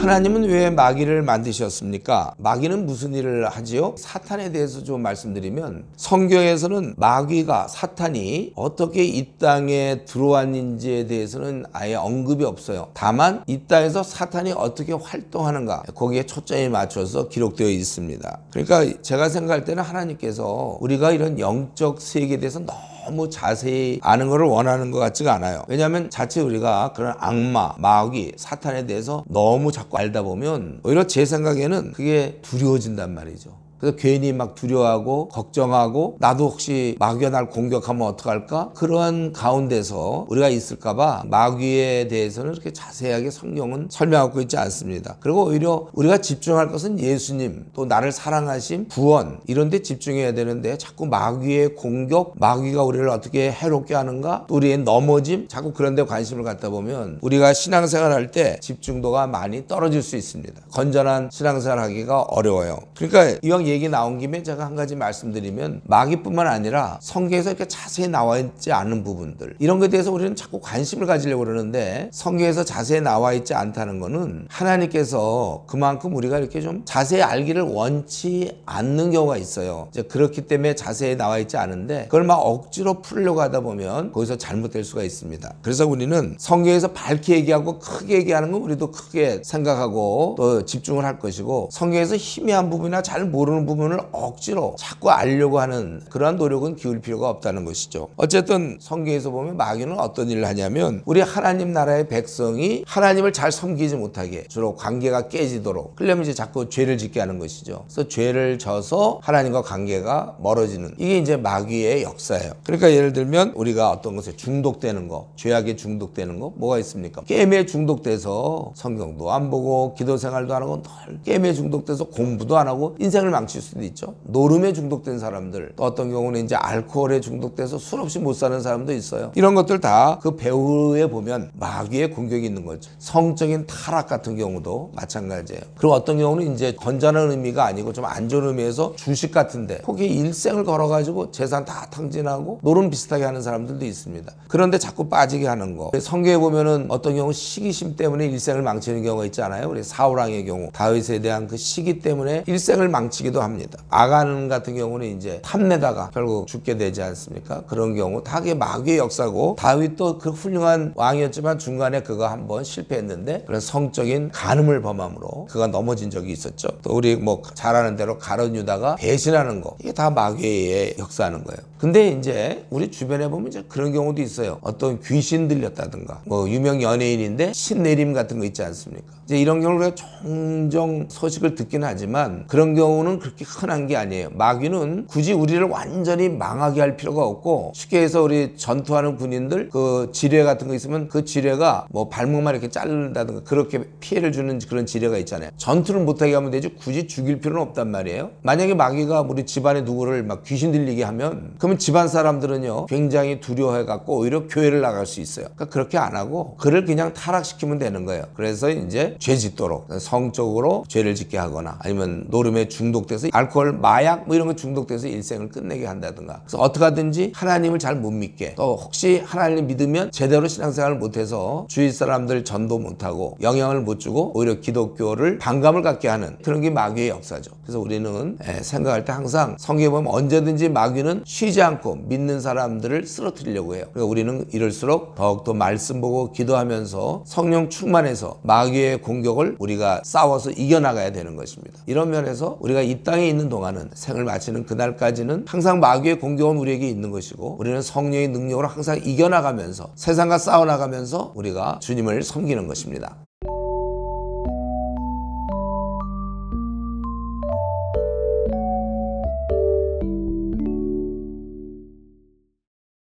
하나님은 왜 마귀를 만드셨습니까? 마귀는 무슨 일을 하지요? 사탄에 대해서 좀 말씀드리면 성경에서는 마귀가 사탄이 어떻게 이 땅에 들어왔는지에 대해서는 아예 언급이 없어요. 다만 이 땅에서 사탄이 어떻게 활동하는가 거기에 초점이 맞춰서 기록되어 있습니다. 그러니까 제가 생각할 때는 하나님께서 우리가 이런 영적 세계에 대해서 너무 자세히 아는 것을 원하는 것 같지가 않아요. 왜냐하면 자칫 우리가 그런 악마, 마귀, 사탄에 대해서 너무 자꾸 알다 보면 오히려 제 생각에는 그게 두려워진단 말이죠. 그래서 괜히 막 두려워하고 걱정하고 나도 혹시 마귀가 날 공격하면 어떡할까? 그런 가운데서 우리가 있을까봐 마귀에 대해서는 그렇게 자세하게 성경은 설명하고 있지 않습니다. 그리고 오히려 우리가 집중할 것은 예수님, 또 나를 사랑하심, 구원 이런 데 집중해야 되는데 자꾸 마귀의 공격, 마귀가 우리를 어떻게 해롭게 하는가? 또 우리의 넘어짐, 자꾸 그런 데 관심을 갖다 보면 우리가 신앙생활 할 때 집중도가 많이 떨어질 수 있습니다. 건전한 신앙생활 하기가 어려워요. 그러니까 이왕 얘기 나온 김에 제가 한 가지 말씀드리면 마귀뿐만 아니라 성경에서 이렇게 자세히 나와 있지 않은 부분들 이런 것에 대해서 우리는 자꾸 관심을 가지려고 그러는데 성경에서 자세히 나와 있지 않다는 거는 하나님께서 그만큼 우리가 이렇게 좀 자세히 알기를 원치 않는 경우가 있어요. 이제 그렇기 때문에 자세히 나와 있지 않은데 그걸 막 억지로 풀려고 하다 보면 거기서 잘못될 수가 있습니다. 그래서 우리는 성경에서 밝게 얘기하고 크게 얘기하는 건 우리도 크게 생각하고 또 집중을 할 것이고 성경에서 희미한 부분이나 잘 모르는 부분을 억지로 자꾸 알려고 하는 그러한 노력은 기울 필요가 없다는 것이죠. 어쨌든 성경에서 보면 마귀는 어떤 일을 하냐면 우리 하나님 나라의 백성이 하나님을 잘 섬기지 못하게 주로 관계가 깨지도록 그러려면 이제 자꾸 죄를 짓게 하는 것이죠. 그래서 죄를 져서 하나님과 관계가 멀어지는 이게 이제 마귀의 역사예요. 그러니까 예를 들면 우리가 어떤 것에 중독되는 거, 죄악에 중독되는 거 뭐가 있습니까? 게임에 중독돼서 성경도 안 보고 기도 생활도 안 하고 늘 게임에 중독돼서 공부도 안 하고 인생을 망칠 수도 있죠. 노름에 중독된 사람들, 또 어떤 경우는 이제 알코올에 중독돼서 술 없이 못 사는 사람도 있어요. 이런 것들 다 그 배후에 보면 마귀의 공격이 있는 거죠. 성적인 타락 같은 경우도 마찬가지예요. 그리고 어떤 경우는 이제 건전한 의미가 아니고 좀 안 좋은 의미에서 주식 같은데 거기에 일생을 걸어가지고 재산 다 탕진하고 노름 비슷하게 하는 사람들도 있습니다. 그런데 자꾸 빠지게 하는 거. 성경에 보면은 어떤 경우 시기심 때문에 일생을 망치는 경우가 있잖아요. 우리 사울왕의 경우 다윗에 대한 그 시기 때문에 일생을 망치기도 합니다. 아간 같은 경우는 이제 탐내다가 결국 죽게 되지 않습니까? 그런 경우 다 그게 마귀의 역사고 다윗도 그 훌륭한 왕이었지만 중간에 그가 한번 실패했는데 그래서 성적인 간음을 범함으로 그가 넘어진 적이 있었죠. 또 우리 뭐 잘 아는 대로 가룟 유다가 배신하는 거 이게 다 마귀의 역사하는 거예요. 근데 이제 우리 주변에 보면 이제 그런 경우도 있어요. 어떤 귀신 들렸다든가 뭐 유명 연예인인데 신내림 같은 거 있지 않습니까? 이제 이런 경우를 종종 소식을 듣긴 하지만 그런 경우는 그렇게 흔한 게 아니에요. 마귀는 굳이 우리를 완전히 망하게 할 필요가 없고 쉽게 해서 우리 전투하는 군인들 그 지뢰 같은 거 있으면 그 지뢰가 뭐 발목만 이렇게 자른다든가 그렇게 피해를 주는 그런 지뢰가 있잖아요. 전투를 못하게 하면 되지 굳이 죽일 필요는 없단 말이에요. 만약에 마귀가 우리 집안에 누구를 막 귀신 들리게 하면 그러면 집안 사람들은요 굉장히 두려워해갖고 오히려 교회를 나갈 수 있어요. 그러니까 그렇게 안 하고 그를 그냥 타락시키면 되는 거예요. 그래서 이제 죄 짓도록 성적으로 죄를 짓게 하거나 아니면 노름에 중독돼서 알코올, 마약 뭐 이런 거 중독돼서 일생을 끝내게 한다든가. 그래서 어떻게 하든지 하나님을 잘 못 믿게 또 혹시 하나님을 믿으면 제대로 신앙생활을 못해서 주위 사람들 전도 못하고 영향을 못 주고 오히려 기독교를 반감을 갖게 하는 그런 게 마귀의 역사죠. 그래서 우리는 생각할 때 항상 성경에 보면 언제든지 마귀는 쉬지 않고 믿는 사람들을 쓰러뜨리려고 해요. 그러니까 우리는 이럴수록 더욱더 말씀 보고 기도하면서 성령 충만해서 마귀의 공격을 우리가 싸워서 이겨나가야 되는 것입니다. 이런 면에서 우리가 이 땅에 있는 동안은 생을 마치는 그날까지는 항상 마귀의 공격은 우리에게 있는 것이고 우리는 성령의 능력으로 항상 이겨나가면서 세상과 싸워나가면서 우리가 주님을 섬기는 것입니다.